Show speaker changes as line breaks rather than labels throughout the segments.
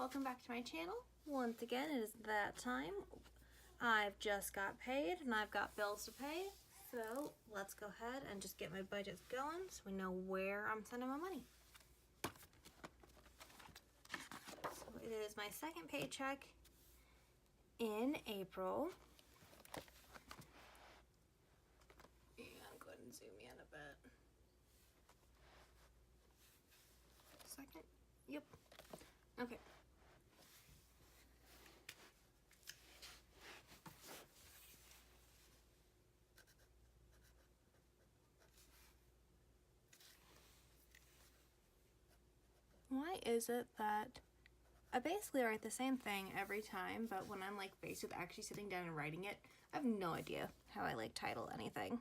welcome back to my channel. Once again, it is that time. I've just got paid and I've got bills to pay. So let's go ahead and just get my budgets going so we know where I'm sending my money. So it is my second paycheck in April. Yeah, I'll go ahead and zoom in a bit. Second? Yep. Okay. Why is it that I basically write the same thing every time, but when I'm like faced with actually sitting down and writing it, I have no idea how I like title anything.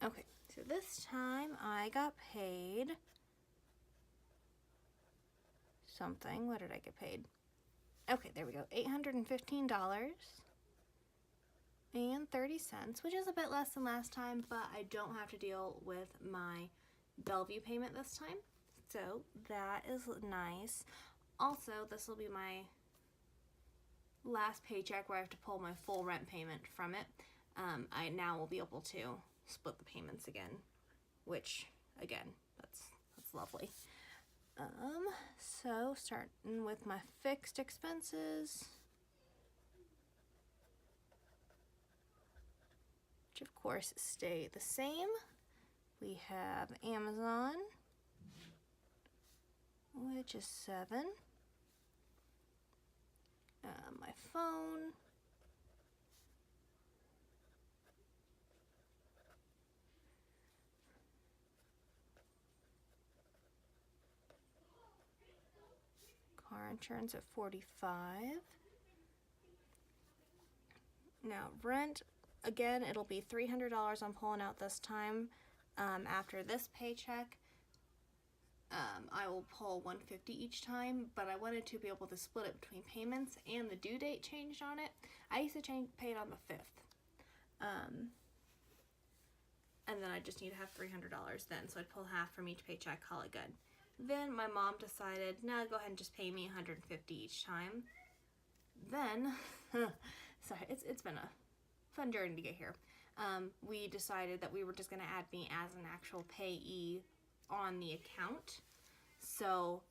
Okay, so this time I got paid something. What did I get paid? Okay, there we go. $815.30, which is a bit less than last time, but I don't have to deal with my Bellevue payment this time. So that is nice. Also, this will be my last paycheck where I have to pull my full rent payment from it. I now will be able to split the payments again, which again, that's lovely. So starting with my fixed expenses, which of course stay the same. We have Amazon, which is $7. My phone, car insurance at $45. Now rent, again, it'll be $300 I'm pulling out this time. After this paycheck, I will pull $150 each time, but I wanted to be able to split it between payments, and the due date changed on it. I used to pay it on the 5th. And then I just need to have $300 then, so I'd pull half from each paycheck, call it good. Then my mom decided, no, go ahead and just pay me $150 each time. Then, sorry, it's been a fun journey to get here. We decided that we were just going to add me as an actual payee on the account. So,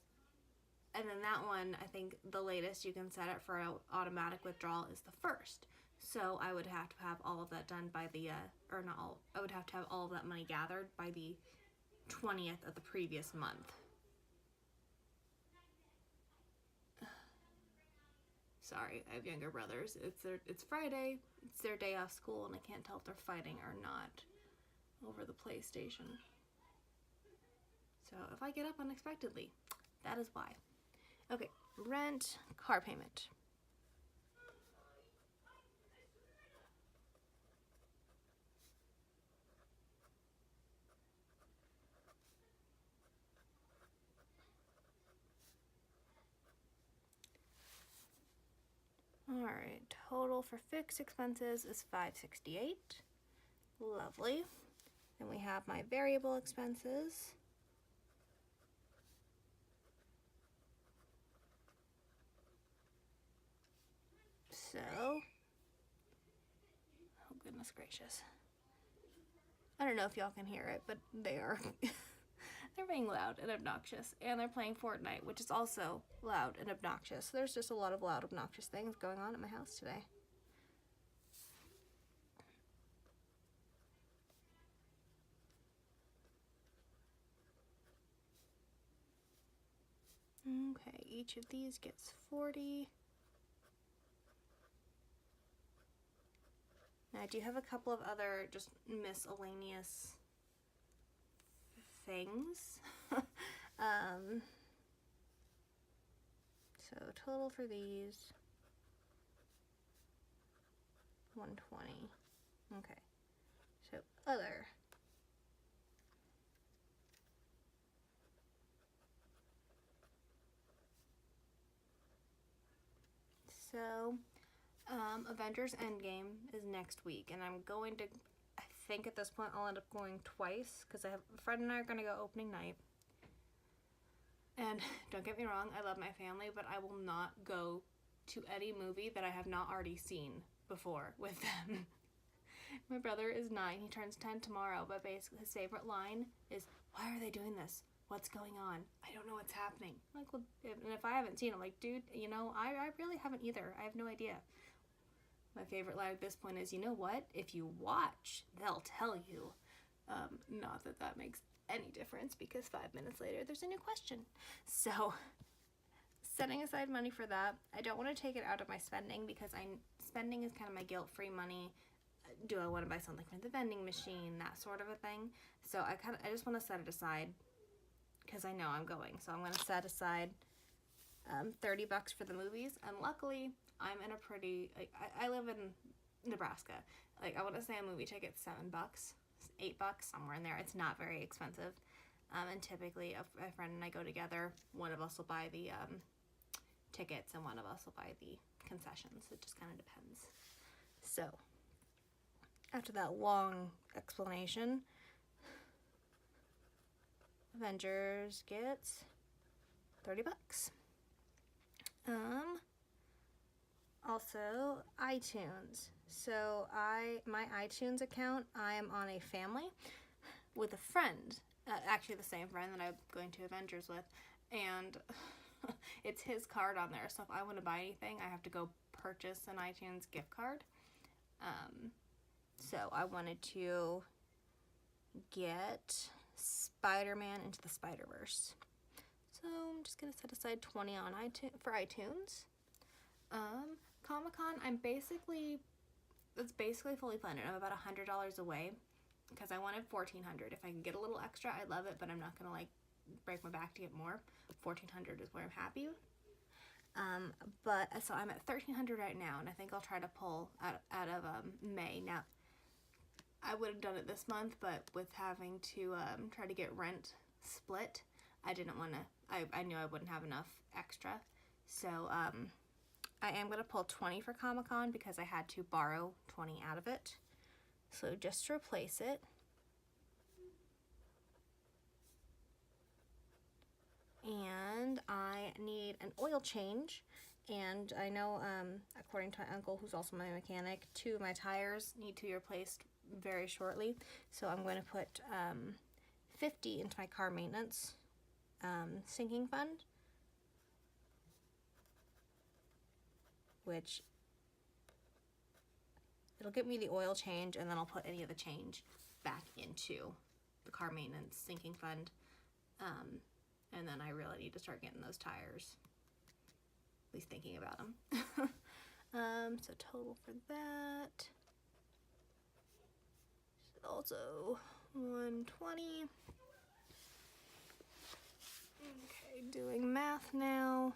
and then that one, I think the latest you can set it for an automatic withdrawal is the 1st. So I would have to have all of that done by the, or not all, I would have to have all of that money gathered by the 20th of the previous month. Sorry, I have younger brothers. It's Friday, it's their day off school, and I can't tell if they're fighting or not over the PlayStation. So if I get up unexpectedly, that is why. Okay, rent, car payment. Alright, total for fixed expenses is $568. Lovely. Then we have my variable expenses. So, oh goodness gracious. I don't know if y'all can hear it, but they are they're being loud and obnoxious, and they're playing Fortnite, which is also loud and obnoxious. So there's just a lot of loud, obnoxious things going on at my house today. Okay, each of these gets 40. Now I do have a couple of other just miscellaneous things. So total for these, 120. Okay, so other. So Avengers Endgame is next week, and I'm going to, I think at this point I'll end up going twice because Fred and I are going to go opening night. And don't get me wrong, I love my family, but I will not go to any movie that I have not already seen before with them. My brother is 9. He turns 10 tomorrow, but basically his favorite line is, "Why are they doing this? What's going on? I don't know what's happening." I'm like, well, and if I haven't seen it, I'm like, dude, you know, I really haven't either. I have no idea. My favorite line at this point is, you know what? If you watch, they'll tell you. Not that that makes any difference because 5 minutes later, there's a new question. So, setting aside money for that. I don't want to take it out of my spending because spending is kind of my guilt-free money. Do I want to buy something from the vending machine? That sort of a thing. So I just want to set it aside because I know I'm going. So I'm going to set aside $30 for the movies. And luckily, I'm in a pretty, like, I live in Nebraska. Like, I want to say a movie ticket's $7, $8, somewhere in there. It's not very expensive. And typically, a friend and I go together. One of us will buy the tickets and one of us will buy the concessions. It just kind of depends. So, after that long explanation, Avengers gets $30. Also, iTunes. So my iTunes account, I am on a family with a friend, actually the same friend that I'm going to Avengers with, and it's his card on there. So if I want to buy anything, I have to go purchase an iTunes gift card. So I wanted to get Spider-Man Into the Spider-Verse. So I'm just going to set aside $20 on for iTunes. Comic-Con, it's basically fully funded. I'm about $100 away because I wanted $1,400. If I can get a little extra, I'd love it, but I'm not going to like break my back to get more. $1,400 is where I'm happy. But so I'm at $1,300 right now, and I think I'll try to pull out of May. Now, I would have done it this month, but with having to try to get rent split, I didn't want to. I knew I wouldn't have enough extra, so I am going to pull 20 for Comic-Con because I had to borrow 20 out of it. So just to replace it. And I need an oil change. And I know, according to my uncle, who's also my mechanic, 2 of my tires need to be replaced very shortly. So I'm going to put $50 into my car maintenance sinking fund, which it'll get me the oil change, and then I'll put any of the change back into the car maintenance sinking fund. And then I really need to start getting those tires, at least thinking about them. So total for that, also $120. Okay, doing math now.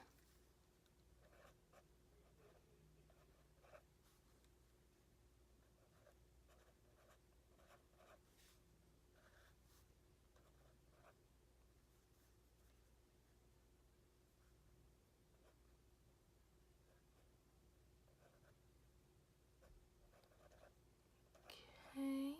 Okay.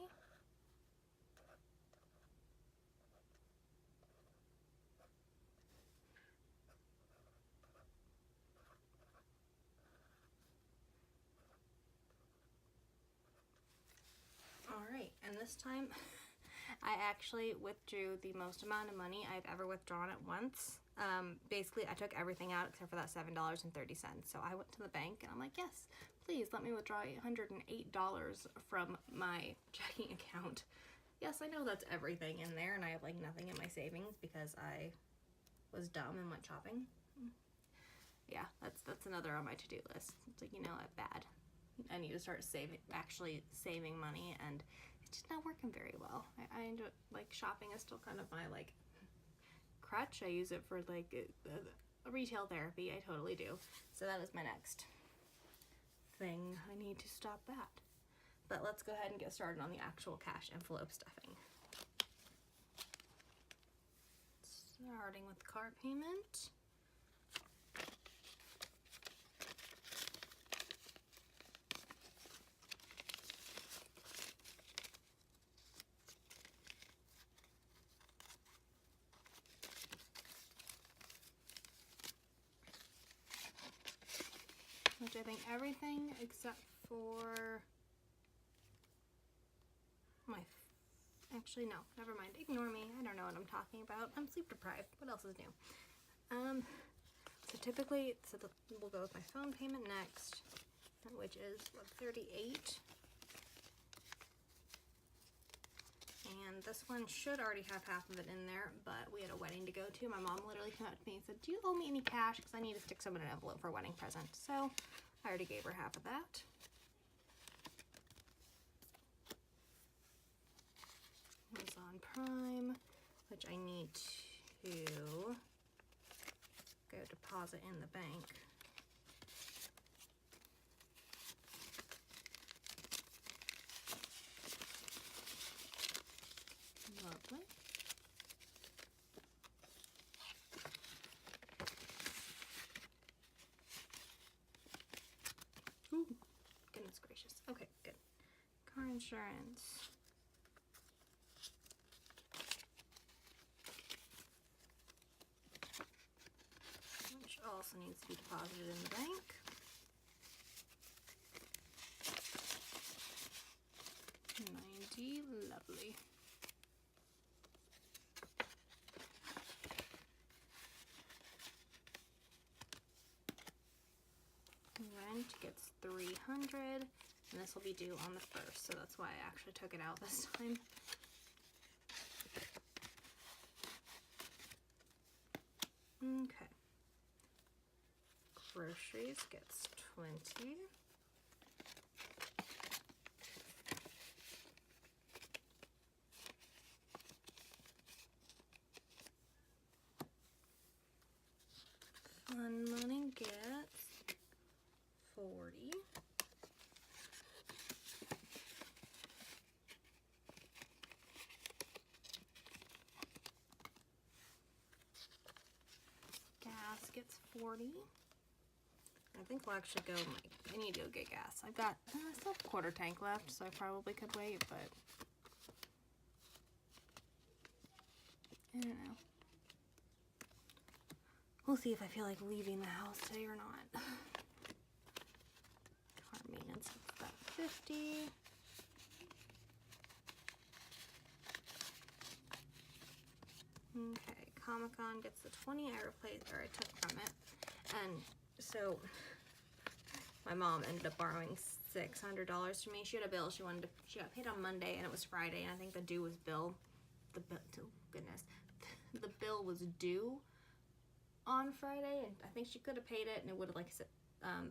Alright, and this time I actually withdrew the most amount of money I've ever withdrawn at once. Basically, I took everything out except for that $7.30. So I went to the bank and I'm like, yes, please let me withdraw $108 from my checking account. Yes, I know that's everything in there, and I have like nothing in my savings because I was dumb and went shopping. Yeah, that's another on my to-do list. It's like, you know, bad. I need to start actually saving money, and it's just not working very well. I enjoy, like, shopping is still kind of my like crutch. I use it for like a retail therapy. I totally do. So that is my next thing. I need to stop that. But let's go ahead and get started on the actual cash envelope stuffing. Starting with car payment. which I think everything except for actually no, never mind, ignore me, I don't know what I'm talking about, I'm sleep deprived, what else is new? So typically, we'll go with my phone payment next, which is what, 38. And this one should already have half of it in there, but we had a wedding to go to. My mom literally came up to me and said, do you owe me any cash? Because I need to stick some in an envelope for a wedding present. So I already gave her half of that. Amazon Prime, which I need to go deposit in the bank. Lovely. Ooh, goodness gracious. Okay, good. Car insurance. Which also needs to be deposited in the bank. $90, lovely. Rent gets $300, and this will be due on the 1st, so that's why I actually took it out this time. Okay. Groceries gets $20. Fun money gets $40. Gas gets $40. I think we'll actually go, I need to go get gas. I still have a quarter tank left, so I probably could wait, but I don't know. We'll see if I feel like leaving the house today or not. Car maintenance is about $50. Okay, Comic-Con gets the $20 I replaced, or I took from it. And so my mom ended up borrowing $600 from me. She had a bill she got paid on Monday, and it was Friday, and I think the bill was due on Friday, and I think she could have paid it, and it would have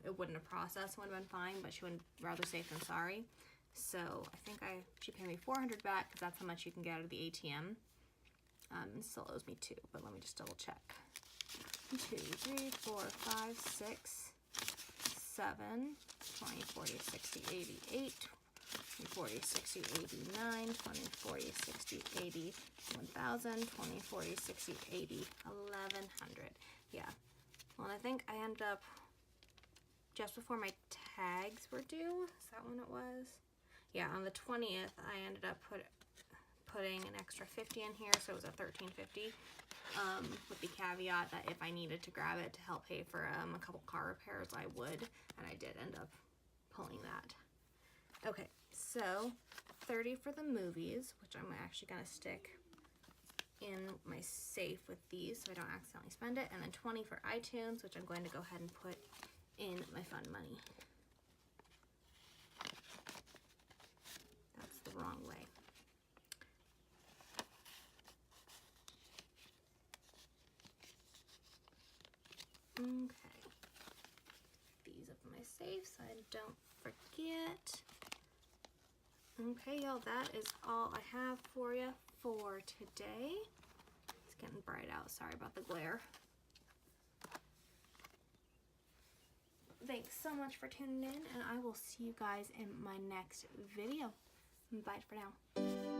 it wouldn't have processed, would have been fine, but she would rather safe than sorry. So I think she paid me $400 back, because that's how much you can get out of the ATM. And still owes me $2, but let me just double check. 2, 3, 4, 5, 6, 7, 20, 40, 60, 88, 40, 60, 89, 20, 40, 60, 80, 1,000, 20, 40, 60, 80, 1,100. Yeah. Well, and I think I ended up, just before my tags were due, is that when it was? Yeah, on the 20th, I ended up putting an extra 50 in here, so it was a $13.50, with the caveat that if I needed to grab it to help pay for a couple car repairs, I would, and I did end up pulling that. Okay, so $30 for the movies, which I'm actually going to stick in my safe with these so I don't accidentally spend it, and then $20 for iTunes, which I'm going to go ahead and put in my fun money. That's the wrong way. Okay, these up in my safe so I don't forget. Okay, y'all, that is all I have for you for today. It's getting bright out, sorry about the glare. Thanks so much for tuning in, and I will see you guys in my next video. Bye for now.